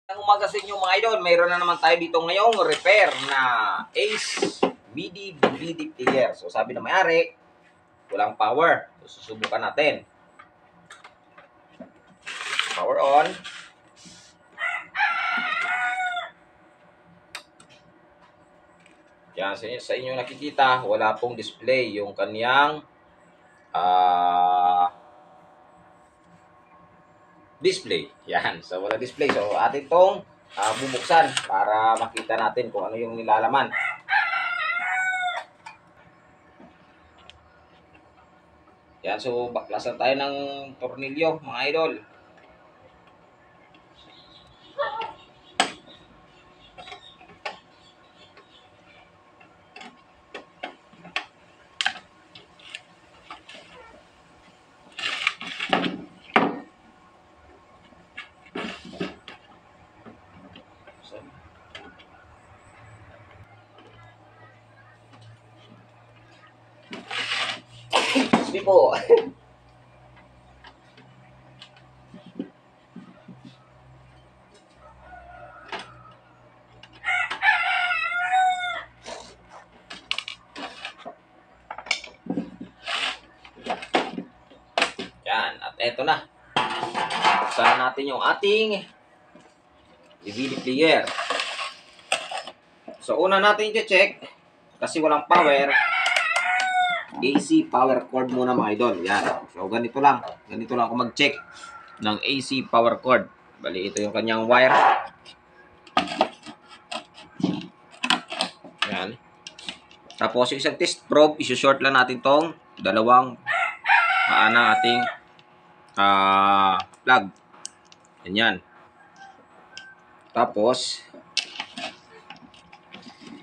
Ang umaga sa inyo mga idol, mayroon na naman tayo dito ngayong repair na Ace BD player. So sabi na may-ari, walang power. So susubukan natin. Power on. Yan, sa inyo nakikita, wala pong display yung kaniyang display. Yan, so wala display. So atin itong bubuksan para makita natin kung ano yung nilalaman. Yan, so baklasan tayo ng tornilyo mga idol. Sige po. Yan, at eto na. Buksan natin yung ating DVD player. So una natin i-check kasi walang power. AC power cord muna mga idol. Yan. So ganito lang. Ganito lang ako mag-check ng AC power cord. Bali ito yung kanyang wire. Yan. Tapos yung isang test probe, isu-short lang natin tong dalawang paa ng ating plug. Ganyan. Tapos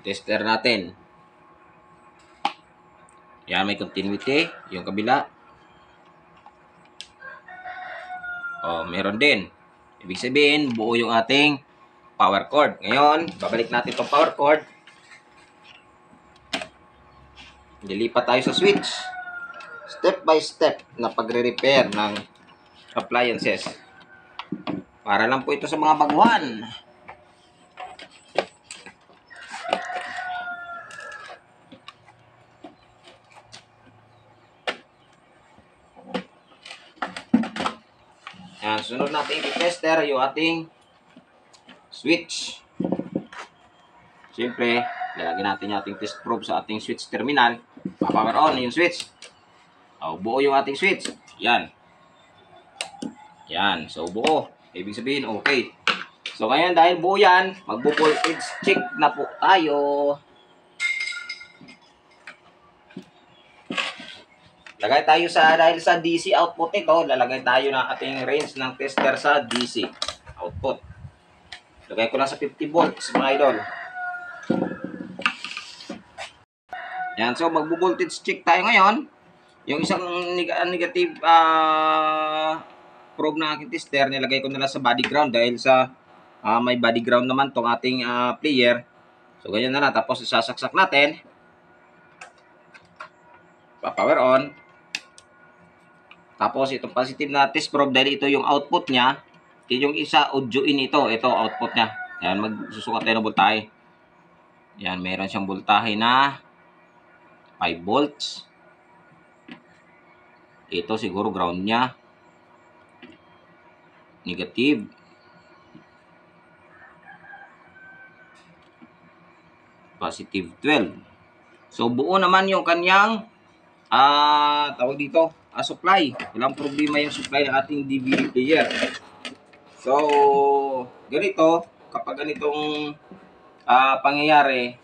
tester natin. Yan, may continuity. Yung kabila. Meron din. Ibig sabihin, buo yung ating power cord. Ngayon, babalik natin itong power cord. Lilipat tayo sa switch. Step by step na pagre-repair ng appliances. Para lang po ito sa mga baguhan. Yan, sunod natin i-tester yung ating switch. Siyempre, lalagyan natin yung ating test probe sa ating switch terminal. Pa-power on yung switch. Buo yung ating switch. Yan. Yan. So, buo. Ibig sabihin, okay. So, ngayon, dahil buo yan, magbo-voltage check na po tayo. Lagay tayo dahil sa DC output nito, lalagay tayo ng ating range ng tester sa DC output. Lagay ko lang sa 50 volts, mga idol. Yan, so magbo-voltage check tayo ngayon. Yung isang negative probe na aking tester, nilagay ko na lang sa body ground dahil sa may body ground naman tong ating player. So, ganyan na lang. Tapos, isasaksak natin. Pa-power on. Tapos, itong positive na test probe, dahil ito yung output niya. Yung isa, audio in ito. Ito, output niya. Yan, magsusukat tayo ng voltahe. Yan, meron siyang voltahe na 5 volts. Ito, siguro ground niya. Negative. Positive 12. So, buo naman yung kanyang tawag dito, supply. Walang problema yung supply ng ating DVD player. So, ganito, kapag ganitong pangyayari,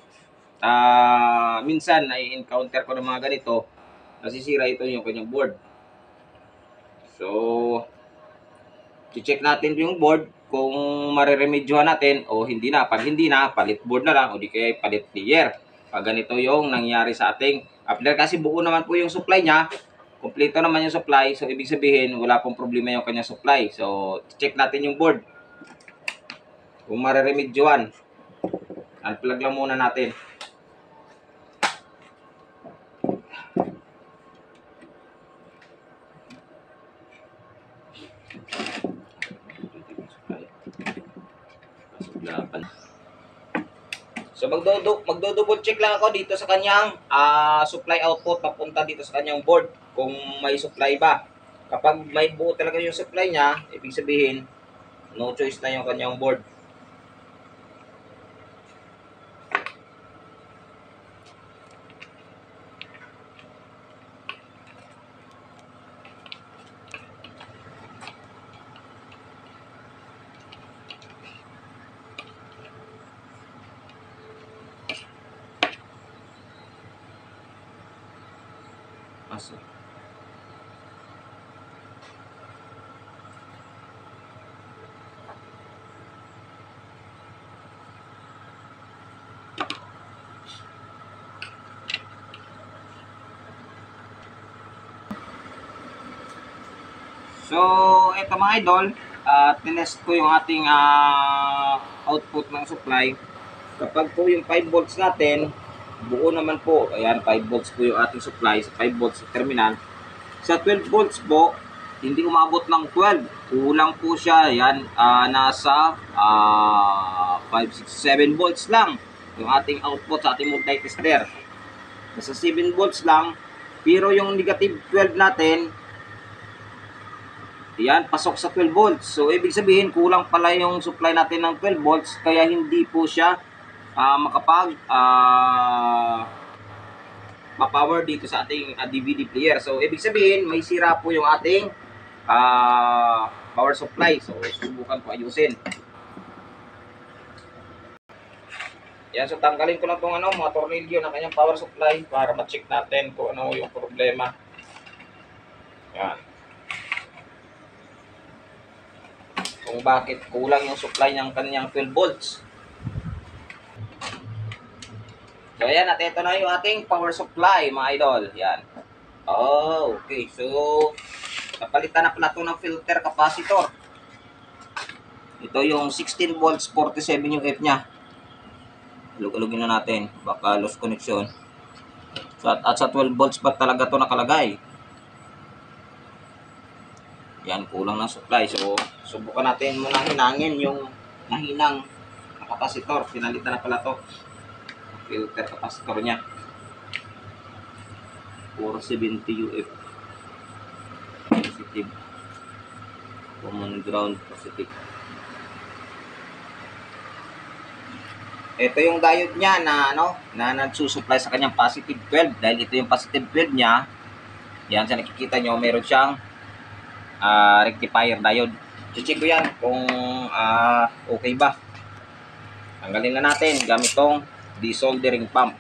minsan na-encounter ko ng mga ganito, nasisira ito yung kanyang board. So, i-check natin yung board kung mareremedyohan natin o hindi na. Pag hindi na, palit board na lang o di kaya palit player. Pag ganito yung nangyari sa ating player, kasi buo naman po yung supply niya. Kompleto naman yung supply. So, ibig sabihin, wala pong problema yung kanyang supply. So, check natin yung board. Kung mareremedyohan, unplug lang muna natin. Lapan. So magdo-double check lang ako dito sa kanyang supply output papunta dito sa kanyang board kung may supply ba. Kapag may buo talaga yung supply niya, ibig sabihin no choice na yung kanyang board. Aso. So, eto mga idol, tinest ko yung ating output ng supply. Kapag po yung 5 volts natin, buo naman po. Ayan, 5 volts po yung ating supply sa 5 volts sa terminal. Sa 12 volts po, hindi umabot ng 12. Kulang po siya. Ayan, nasa 5, 6, 7 volts lang yung ating output sa ating multitester. Nasa 7 volts lang. Pero yung negative 12 natin, yan, pasok sa 12 volts. So, ibig sabihin, kulang pala yung supply natin ng 12 volts. Kaya hindi po siya makapag ma-power dito sa ating DVD player. So, ibig sabihin, may sira po yung ating power supply. So, subukan ko ayusin. Yan, so tanggalin ko lang itong mga tornilyo ng kanyang power supply para ma-check natin kung ano yung problema. Yan. Kung bakit kulang yung supply ng kanyang 12 volts. So, ayan, at ito na yung ating power supply, mga idol. Yan. Oh, okay. So, napalitan na pala ito ng filter capacitor. Ito yung 16 volts, 47 yung F niya. Alugin na natin. Baka lost connection. So, at sa 12 volts pa talaga ito nakalagay. Yan, kulang ng supply. So, subukan natin muna hinangin yung nahinang capacitor. Pinalitan na pala ito. Filter capacitor niya. 470 UF. Positive. Common ground positive. Ito yung diode niya na nagsusupply sa kanyang positive 12. Dahil ito yung positive 12 niya. Yan, sa nakikita nyo, meron siyang rectifier diode. Check ko yan kung okay ba. Tanggalin na natin gamit tong desoldering pump.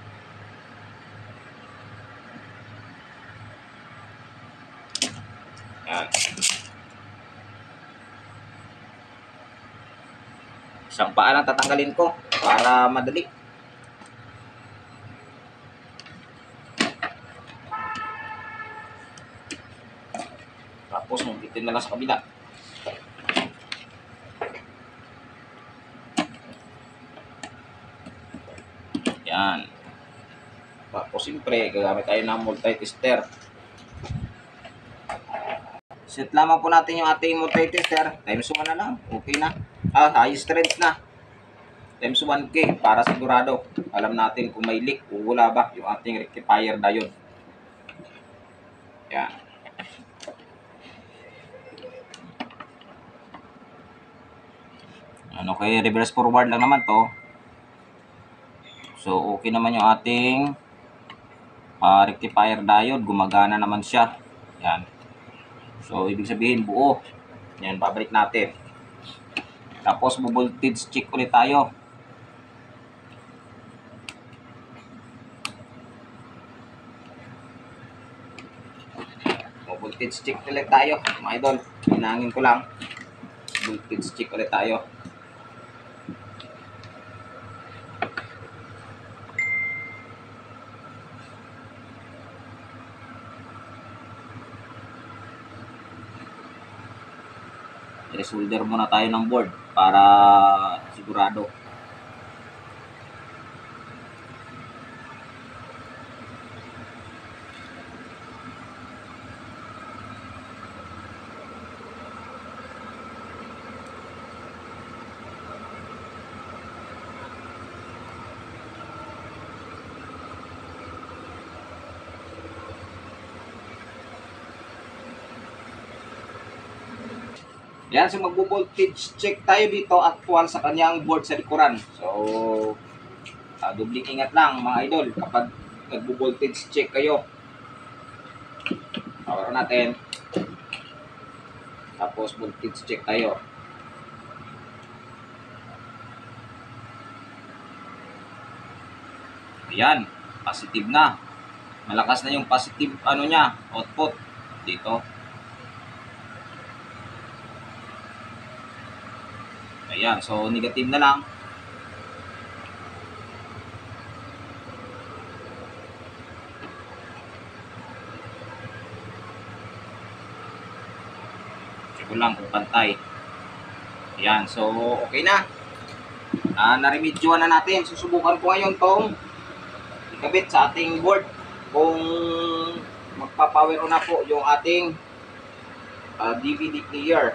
Yan. Isang paa lang tatanggalin ko para madali. Tapos magbitin na lang sa kabila. Yan. Tapos siyempre, gagamit tayo ng multitester. Set lamang po natin yung ating multitester. Times 1 na lang. Okay na. High strength na. Times 1K para sigurado. Alam natin kung may leak o wala ba yung ating rectifier diode. Yan. Okay, reverse forward lang naman to. So, okay naman yung ating rectifier diode. Gumagana naman siya. Yan. So, ibig sabihin buo. Yan, babalik natin. Tapos, voltage check ulit tayo. Voltage check ulit tayo. Mga idol, hinangin ko lang. Voltage check ulit tayo. I-solder muna tayo ng board para sigurado. Yan, so magbo-voltage check tayo dito actual sa kanyang board sa likuran. So, dubling ingat lang mga idol kapag nagbo-voltage check kayo. Power on natin. Tapos voltage check tayo. Ayan, positive na. Malakas na yung positive ano niya, output dito. Ayan, so negative na lang. Check ko lang kung pantay. Ayan, so okay na. Na-remedyoan na natin. Susubukan ko ngayon tong ikabit sa ating board kung magpa-power on na po yung ating DVD player.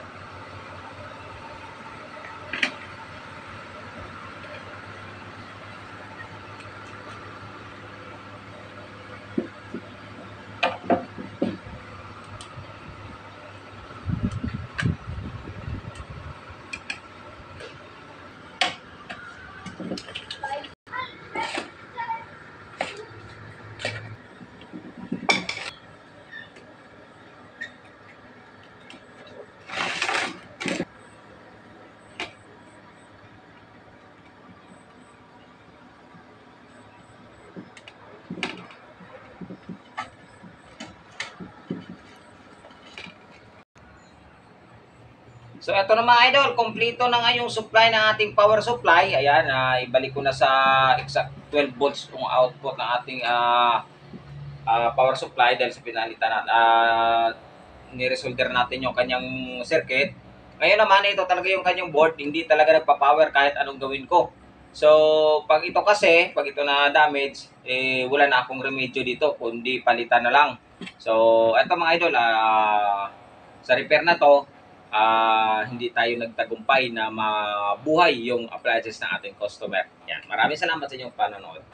So ito na mga idol, kompleto na nga yung supply ng ating power supply. Ayan, ibalik ko na sa exact 12 volts yung output ng ating power supply dahil sa pinalitan na ni-resolder natin yung kanyang circuit. Ngayon naman, ito talaga yung kanyang board, hindi talaga nagpa-power kahit anong gawin ko. So, pag ito kasi, pag ito na damage, wala na akong remedyo dito, kundi palitan na lang. So, ito mga idol, sa repair na to, hindi tayo nagtagumpay na mabuhay yung appliances ng ating customer. Yan. Maraming salamat sa inyong panonood.